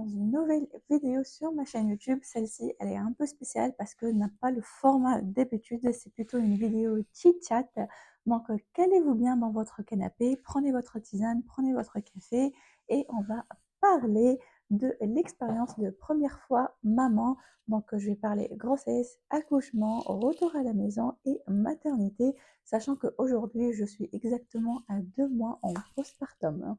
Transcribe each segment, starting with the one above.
dans une nouvelle vidéo sur ma chaîne YouTube. Celle-ci, elle est un peu spéciale parce qu'elle n'a pas le format d'habitude, c'est plutôt une vidéo chit-chat. Donc, calez-vous bien dans votre canapé, prenez votre tisane, prenez votre café et on va parler de l'expérience de première fois maman. Donc, je vais parler grossesse, accouchement, retour à la maison et maternité, sachant qu'aujourd'hui, je suis exactement à 2 mois en postpartum.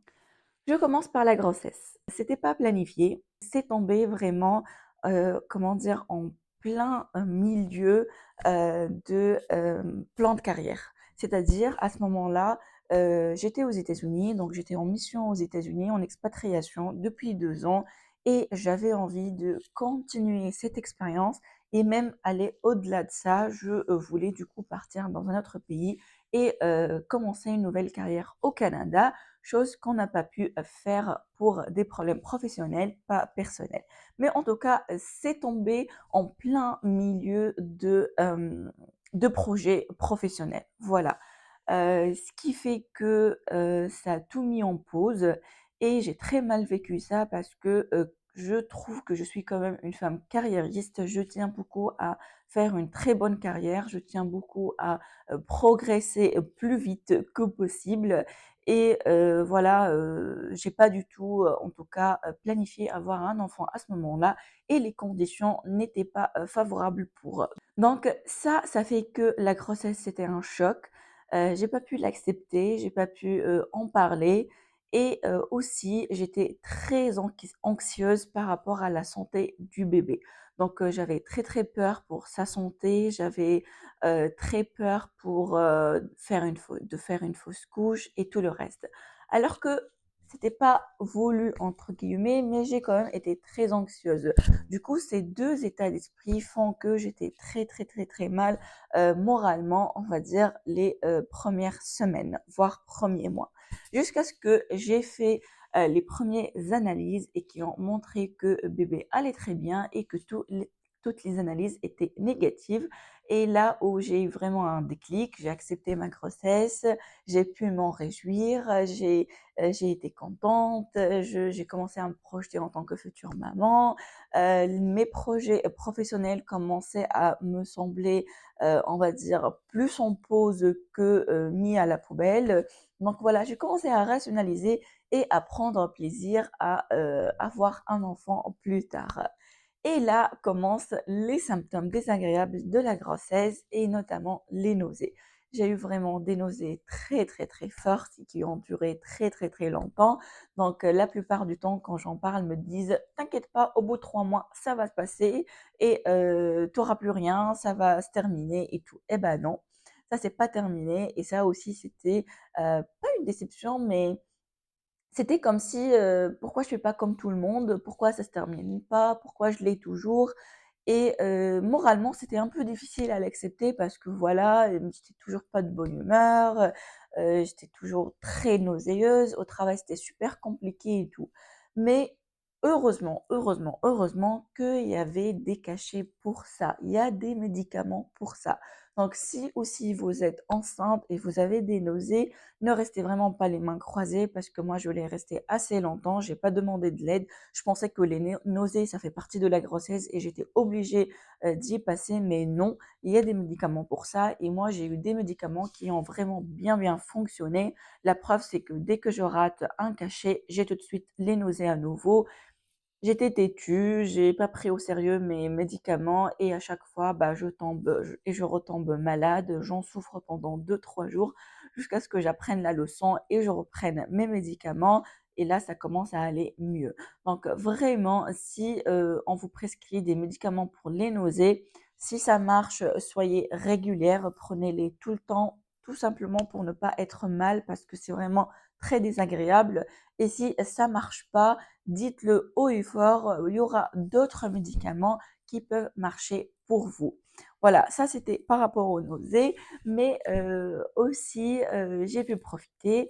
Je commence par la grossesse. C'était pas planifié, c'est tombé vraiment, comment dire, en plein milieu de plan de carrière. C'est-à-dire, à ce moment-là, j'étais aux États-Unis, donc j'étais en mission aux États-Unis, en expatriation depuis 2 ans, et j'avais envie de continuer cette expérience et même aller au-delà de ça. Je voulais du coup partir dans un autre pays et commencer une nouvelle carrière au Canada, chose qu'on n'a pas pu faire pour des problèmes professionnels, pas personnels. Mais en tout cas, c'est tombé en plein milieu de projets professionnels. Voilà. Ce qui fait que ça a tout mis en pause et j'ai très mal vécu ça parce que je trouve que je suis quand même une femme carriériste. Je tiens beaucoup à faire une très bonne carrière. Je tiens beaucoup à progresser plus vite que possible. Et voilà, j'ai pas du tout, en tout cas, planifié avoir un enfant à ce moment-là et les conditions n'étaient pas favorables pour. Donc ça fait que la grossesse, c'était un choc. J'ai pas pu l'accepter, j'ai pas pu en parler et aussi j'étais très anxieuse par rapport à la santé du bébé. Donc j'avais très très peur pour sa santé, j'avais très peur pour de faire une fausse couche et tout le reste. Alors que c'était pas voulu entre guillemets, mais j'ai quand même été très anxieuse. Du coup, ces deux états d'esprit font que j'étais très très très très mal moralement, on va dire, les premières semaines, voire premiers mois. Jusqu'à ce que j'ai fait les premières analyses et qui ont montré que bébé allait très bien et que toutes les analyses étaient négatives. Et là où j'ai eu vraiment un déclic, j'ai accepté ma grossesse, j'ai pu m'en réjouir, j'ai été contente, j'ai commencé à me projeter en tant que future maman. Mes projets professionnels commençaient à me sembler, on va dire, plus en pause que mis à la poubelle. Donc voilà, j'ai commencé à rationaliser et à prendre plaisir à avoir un enfant plus tard. Et là commencent les symptômes désagréables de la grossesse et notamment les nausées. J'ai eu vraiment des nausées très très très fortes qui ont duré très très très longtemps. Donc la plupart du temps quand j'en parle me disent t'inquiète pas, au bout de 3 mois ça va se passer et t'auras plus rien, ça va se terminer et tout. Eh ben non, ça c'est pas terminé et ça aussi c'était pas une déception mais c'était comme si, pourquoi je suis pas comme tout le monde? Pourquoi ça se termine pas? Pourquoi je l'ai toujours? Et moralement, c'était un peu difficile à l'accepter parce que voilà, j'étais toujours pas de bonne humeur, j'étais toujours très nauséeuse. Au travail, c'était super compliqué et tout. Mais heureusement qu'il y avait des cachets pour ça. Il y a des médicaments pour ça. Donc si aussi vous êtes enceinte et vous avez des nausées, ne restez vraiment pas les mains croisées parce que moi, je l'ai resté assez longtemps. J'ai pas demandé de l'aide. Je pensais que les nausées, ça fait partie de la grossesse et j'étais obligée d'y passer, mais non, il y a des médicaments pour ça et moi, j'ai eu des médicaments qui ont vraiment bien fonctionné. La preuve, c'est que dès que je rate un cachet, j'ai tout de suite les nausées à nouveau. J'étais têtue, j'ai pas pris au sérieux mes médicaments et à chaque fois, bah, je retombe malade. J'en souffre pendant 2, 3 jours jusqu'à ce que j'apprenne la leçon et je reprenne mes médicaments. Et là, ça commence à aller mieux. Donc vraiment, si on vous prescrit des médicaments pour les nausées, si ça marche, soyez régulière, prenez-les tout le temps, tout simplement pour ne pas être mal parce que c'est vraiment très désagréable. Et si ça marche pas, dites-le haut et fort, il y aura d'autres médicaments qui peuvent marcher pour vous. Voilà, ça c'était par rapport aux nausées, mais aussi j'ai pu profiter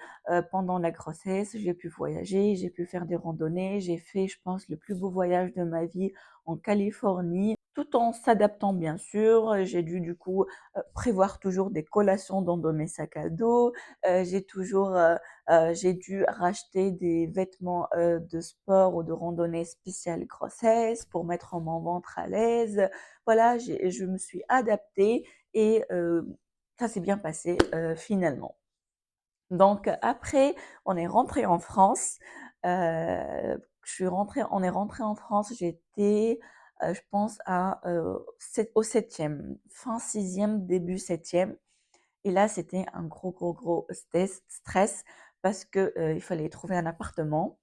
pendant la grossesse, j'ai pu voyager, j'ai pu faire des randonnées, j'ai fait, je pense, le plus beau voyage de ma vie en Californie. tout en s'adaptant bien sûr. J'ai dû du coup prévoir toujours des collations dans mes sacs à dos. J'ai dû racheter des vêtements de sport ou de randonnée spéciale grossesse pour mettre mon ventre à l'aise. Voilà, je me suis adaptée et ça s'est bien passé finalement. Donc après, on est rentré en France. On est rentré en France. J'étais, je pense au septième, fin sixième, début septième. Et là, c'était un gros stress parce que il fallait trouver un appartement.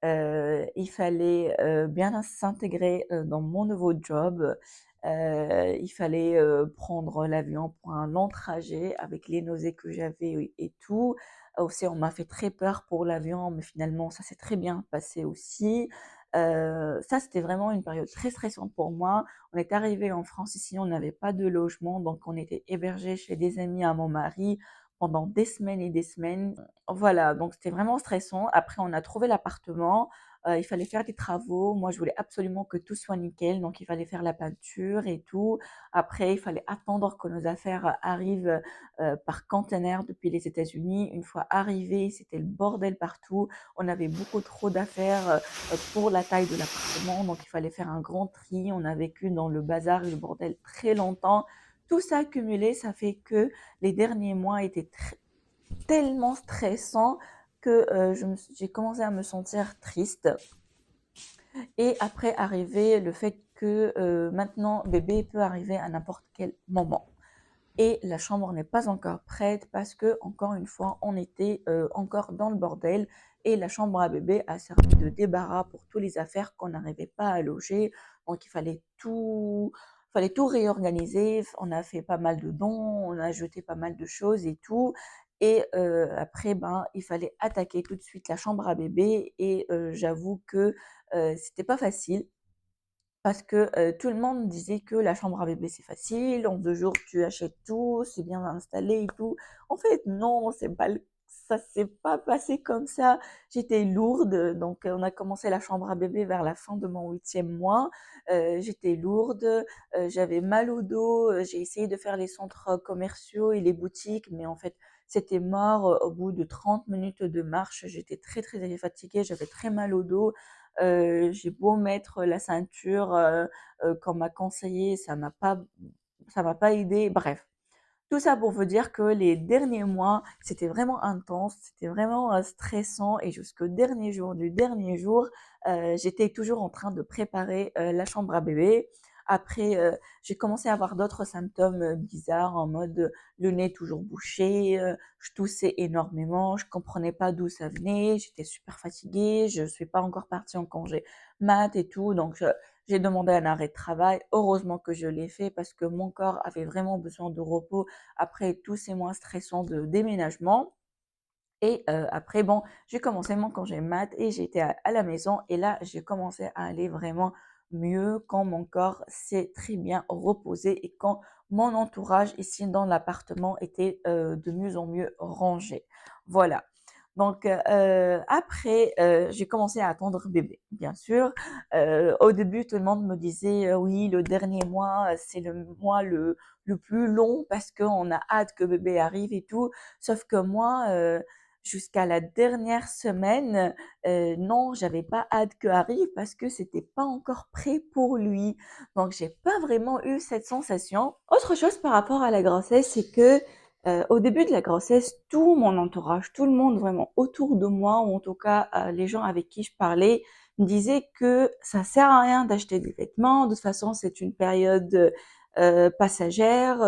Il fallait bien s'intégrer dans mon nouveau job. Il fallait prendre l'avion pour un long trajet avec les nausées que j'avais et tout. Aussi, on m'a fait très peur pour l'avion, mais finalement, ça s'est très bien passé aussi. Ça, c'était vraiment une période très stressante pour moi. On est arrivé en France ici, on n'avait pas de logement, donc on était hébergé chez des amis à mon mari pendant des semaines et des semaines. Voilà, donc c'était vraiment stressant. Après, on a trouvé l'appartement. Il fallait faire des travaux. Moi, je voulais absolument que tout soit nickel, donc il fallait faire la peinture et tout. Après, il fallait attendre que nos affaires arrivent par container depuis les États-Unis. Une fois arrivés, c'était le bordel partout. On avait beaucoup trop d'affaires pour la taille de l'appartement, donc il fallait faire un grand tri. On a vécu dans le bazar et le bordel très longtemps. Tout ça cumulé, ça fait que les derniers mois étaient tellement stressants que j'ai commencé à me sentir triste. Et après arriver le fait que maintenant bébé peut arriver à n'importe quel moment. Et la chambre n'est pas encore prête parce que, encore une fois, on était encore dans le bordel et la chambre à bébé a servi de débarras pour toutes les affaires qu'on n'arrivait pas à loger. Donc, fallait tout réorganiser. On a fait pas mal de dons, on a jeté pas mal de choses et tout. Et après, ben, il fallait attaquer tout de suite la chambre à bébé et j'avoue que c'était pas facile parce que tout le monde disait que la chambre à bébé c'est facile, en 2 jours tu achètes tout, c'est bien installé et tout. En fait non, ça s'est pas passé comme ça. J'étais lourde, donc on a commencé la chambre à bébé vers la fin de mon 8e mois. J'étais lourde, j'avais mal au dos, j'ai essayé de faire les centres commerciaux et les boutiques, mais en fait c'était mort. Au bout de 30 minutes de marche, j'étais très fatiguée, j'avais très mal au dos. J'ai beau mettre la ceinture qu'on m'a conseillé, ça m'a pas aidé. Bref, tout ça pour vous dire que les derniers mois, c'était vraiment intense, c'était vraiment stressant et jusqu'au dernier jour du dernier jour, j'étais toujours en train de préparer la chambre à bébé. Après, j'ai commencé à avoir d'autres symptômes bizarres en mode le nez toujours bouché, je toussais énormément, je comprenais pas d'où ça venait, j'étais super fatiguée, je suis pas encore partie en congé mat et tout, donc j'ai demandé un arrêt de travail. Heureusement que je l'ai fait parce que mon corps avait vraiment besoin de repos après tous ces mois stressants de déménagement. Et après, bon, j'ai commencé mon congé mat et j'étais à la maison. Et là, j'ai commencé à aller vraiment mieux quand mon corps s'est très bien reposé et quand mon entourage ici dans l'appartement était de mieux en mieux rangé. Voilà. Donc après, j'ai commencé à attendre bébé, bien sûr. Au début, tout le monde me disait oui, le dernier mois, c'est le mois le plus long parce qu'on a hâte que bébé arrive et tout. Sauf que moi, jusqu'à la dernière semaine, non, j'avais pas hâte qu'il arrive parce que c'était pas encore prêt pour lui. Donc j'ai pas vraiment eu cette sensation. Autre chose par rapport à la grossesse, c'est que au début de la grossesse, tout mon entourage, tout le monde vraiment autour de moi, ou en tout cas les gens avec qui je parlais, me disaient que ça sert à rien d'acheter des vêtements. De toute façon, c'est une période passagère.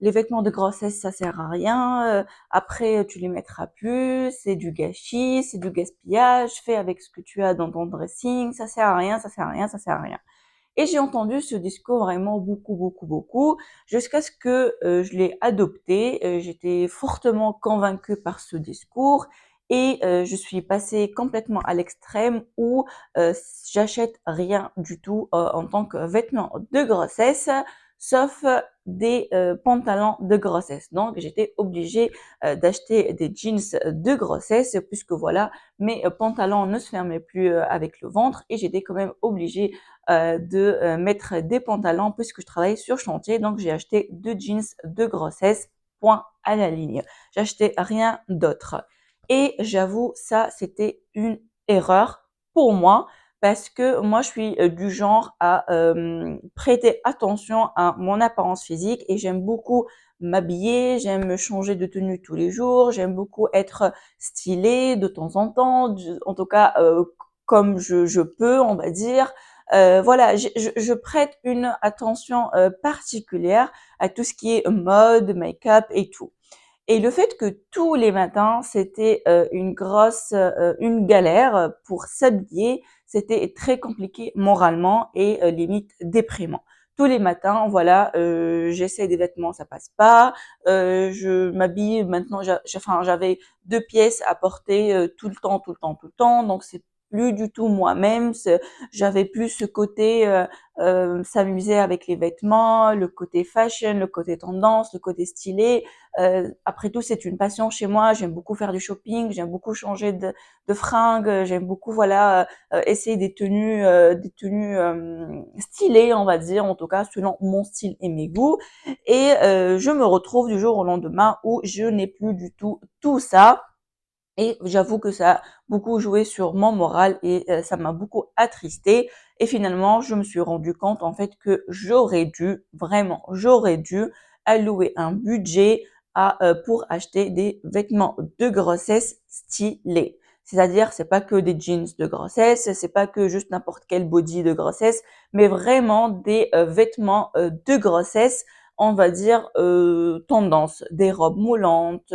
Les vêtements de grossesse, ça sert à rien. Après, tu les mettras plus. C'est du gâchis, c'est du gaspillage. Fais avec ce que tu as dans ton dressing. Ça sert à rien, ça sert à rien, ça sert à rien. Et j'ai entendu ce discours vraiment beaucoup, jusqu'à ce que je l'ai adopté. J'étais fortement convaincue par ce discours et je suis passée complètement à l'extrême où j'achète rien du tout en tant que vêtement de grossesse. sauf des pantalons de grossesse. Donc, j'étais obligée d'acheter des jeans de grossesse puisque voilà, mes pantalons ne se fermaient plus avec le ventre et j'étais quand même obligée de mettre des pantalons puisque je travaillais sur chantier. Donc, j'ai acheté deux jeans de grossesse, point à la ligne. J'achetais rien d'autre. Et j'avoue, ça, c'était une erreur pour moi parce que moi, je suis du genre à prêter attention à mon apparence physique et j'aime beaucoup m'habiller, j'aime me changer de tenue tous les jours, j'aime beaucoup être stylée de temps en temps, en tout cas comme je peux, on va dire. Voilà, je prête une attention particulière à tout ce qui est mode, make-up et tout. Et le fait que tous les matins, c'était une galère pour s'habiller, c'était très compliqué moralement et limite déprimant. Tous les matins, voilà, j'essaie des vêtements, ça passe pas. Je m'habille maintenant. Enfin, j'avais deux pièces à porter tout le temps, tout le temps, tout le temps. Donc c'est plus du tout moi-même. J'avais plus ce côté s'amuser avec les vêtements, le côté fashion, le côté tendance, le côté stylé. Après tout, c'est une passion chez moi. J'aime beaucoup faire du shopping, j'aime beaucoup changer de fringues, j'aime beaucoup voilà essayer des tenues stylées, on va dire, en tout cas selon mon style et mes goûts. Et je me retrouve du jour au lendemain où je n'ai plus du tout ça. Et j'avoue que ça a beaucoup joué sur mon moral et ça m'a beaucoup attristée. Et finalement, je me suis rendu compte en fait que j'aurais dû allouer un budget pour acheter des vêtements de grossesse stylés. C'est-à-dire, c'est pas que des jeans de grossesse, c'est pas que juste n'importe quel body de grossesse, mais vraiment des vêtements de grossesse, on va dire tendance, des robes moulantes,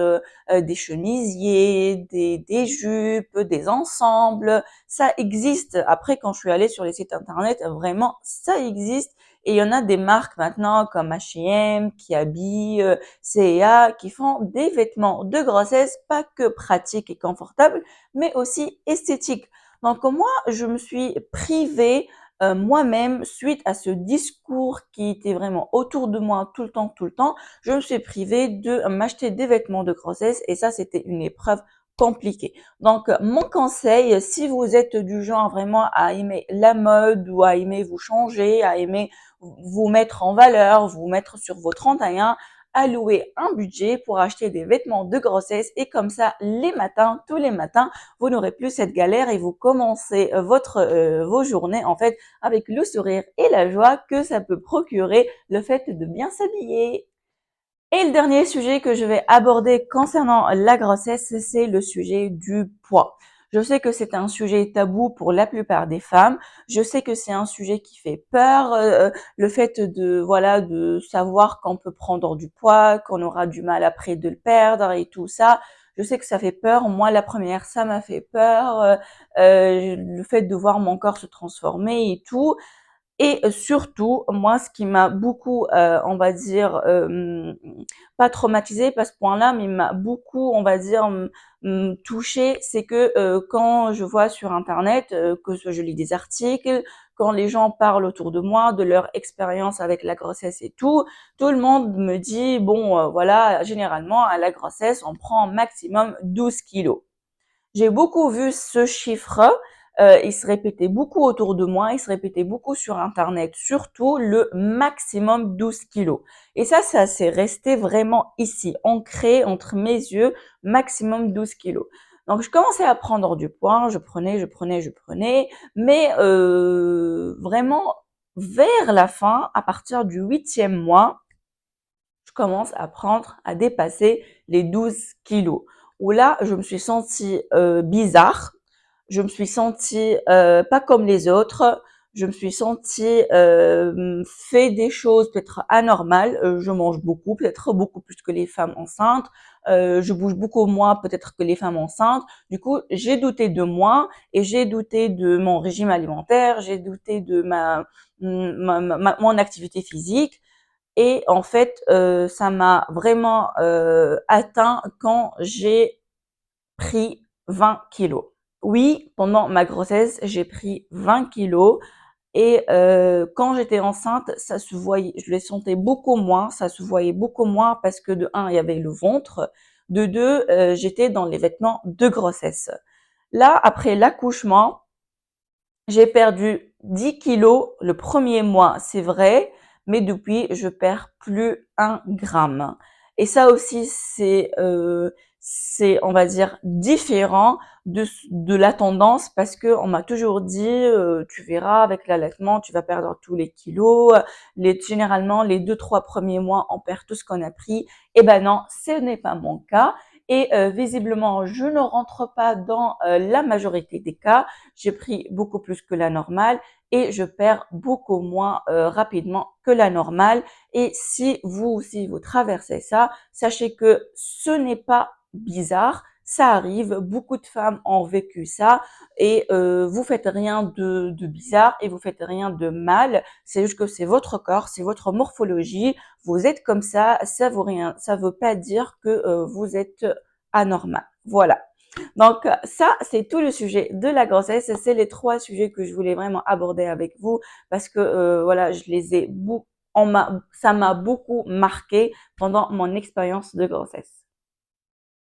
des chemisiers, des jupes, des ensembles. Ça existe. Après, quand je suis allée sur les sites internet, vraiment, ça existe. Et il y en a des marques maintenant comme H&M, Kiabi, C&A, qui font des vêtements de grossesse, pas que pratiques et confortables, mais aussi esthétiques. Donc moi, je me suis privée moi-même suite à ce discours qui était vraiment autour de moi tout le temps, je me suis privée de m'acheter des vêtements de grossesse et ça, c'était une épreuve compliquée. Donc, mon conseil, si vous êtes du genre vraiment à aimer la mode ou à aimer vous changer, à aimer vous mettre en valeur, vous mettre sur vos 31, allouez un budget pour acheter des vêtements de grossesse et comme ça, tous les matins, vous n'aurez plus cette galère et vous commencez vos journées en fait avec le sourire et la joie que ça peut procurer le fait de bien s'habiller. Et le dernier sujet que je vais aborder concernant la grossesse, c'est le sujet du poids. Je sais que c'est un sujet tabou pour la plupart des femmes. Je sais que c'est un sujet qui fait peur. Le fait de savoir qu'on peut prendre du poids, qu'on aura du mal après de le perdre et tout ça. Je sais que ça fait peur. Moi, la première, ça m'a fait peur. Le fait de voir mon corps se transformer et tout. Et surtout, moi, ce qui m'a beaucoup, on va dire, pas traumatisée pas ce point-là, mais m'a beaucoup, on va dire, touchée, c'est que quand je vois sur Internet, que je lis des articles, quand les gens parlent autour de moi de leur expérience avec la grossesse et tout le monde me dit, bon, voilà, généralement, à la grossesse, on prend maximum 12 kilos. J'ai beaucoup vu ce chiffre, il se répétait beaucoup autour de moi, il se répétait beaucoup sur internet, surtout le maximum 12 kilos. Et ça s'est resté vraiment ici, ancré entre mes yeux, maximum 12 kilos. Donc je commençais à prendre du poids, je prenais, mais vraiment vers la fin, à partir du 8e mois, je commence à dépasser les 12 kilos. Où là, je me suis sentie bizarre, je me suis sentie pas comme les autres, je me suis sentie fait des choses peut-être anormales. Je mange beaucoup, peut-être beaucoup plus que les femmes enceintes. Je bouge beaucoup moins peut-être que les femmes enceintes. Du coup, j'ai douté de moi et j'ai douté de mon régime alimentaire, j'ai douté de mon activité physique. Et en fait, ça m'a vraiment atteint quand j'ai pris 20 kilos. Oui, pendant ma grossesse, j'ai pris 20 kilos Et quand j'étais enceinte, ça se voyait, je les sentais beaucoup moins, ça se voyait beaucoup moins parce que de un, il y avait le ventre, de deux, j'étais dans les vêtements de grossesse. Là, après l'accouchement, j'ai perdu 10 kilos le premier mois, c'est vrai, mais depuis, je perds plus un gramme. Et ça aussi, c'est, on va dire, différent de la tendance parce que on m'a toujours dit, tu verras, avec l'allaitement, tu vas perdre tous les kilos. Généralement, les 2, 3 premiers mois, on perd tout ce qu'on a pris. Eh ben non, ce n'est pas mon cas. Et visiblement, je ne rentre pas dans la majorité des cas. J'ai pris beaucoup plus que la normale et je perds beaucoup moins rapidement que la normale. Et si vous aussi vous traversez ça, sachez que ce n'est pas bizarre. Ça arrive, beaucoup de femmes ont vécu ça et vous faites rien de bizarre et vous faites rien de mal. C'est juste que c'est votre corps, c'est votre morphologie. Vous êtes comme ça vaut rien, ça veut pas dire que vous êtes anormal. Voilà. Donc ça, c'est tout le sujet de la grossesse. C'est les 3 sujets que je voulais vraiment aborder avec vous parce que voilà, je les ai ça m'a beaucoup marqué pendant mon expérience de grossesse.